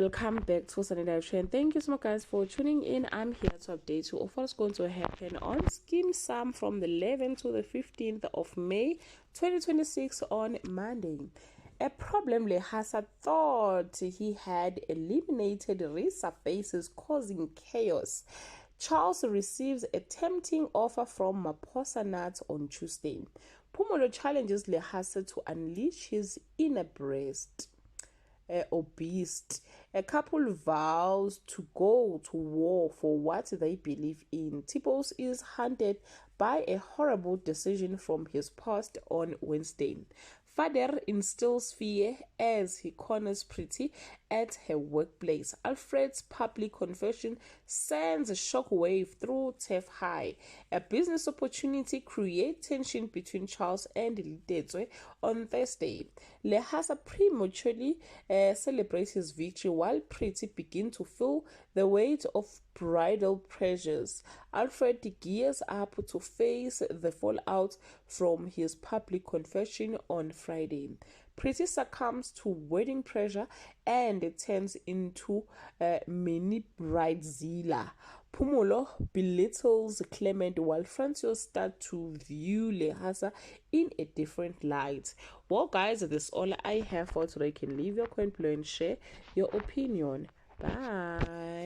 welcome back to Sunday Live Show, and thank you so much guys for tuning in. I'm here to update you of what's going to happen on Skeem Saam from the 11th to the 15th of May 2026 on Monday. A problem Lehasa thought he had eliminated resurfaces, causing chaos. Charles receives a tempting offer from Maposa Nuts on Tuesday. Phumulo challenges Lehasa to unleash his inner breast. Obese. A couple vows to go to war for what they believe in. Tipples is haunted by a horrible decision from his past on Wednesday. Father instills fear as he corners Pretty at her workplace. Alfred's public confession sends a shockwave through Tef High. A business opportunity creates tension between Charles and Lidetswe on Thursday. Lehasa prematurely celebrates his victory while Pretty begins to feel the weight of bridal pressures. Alfred gears up to face the fallout from his public confession on Friday. Pretty succumbs to wedding pressure and turns into mini bridezilla. Phumulo belittles Clement while Francois starts to view Lehasa in a different light. Well guys, that's all I have for today. You can leave your comment below and share your opinion. Bye.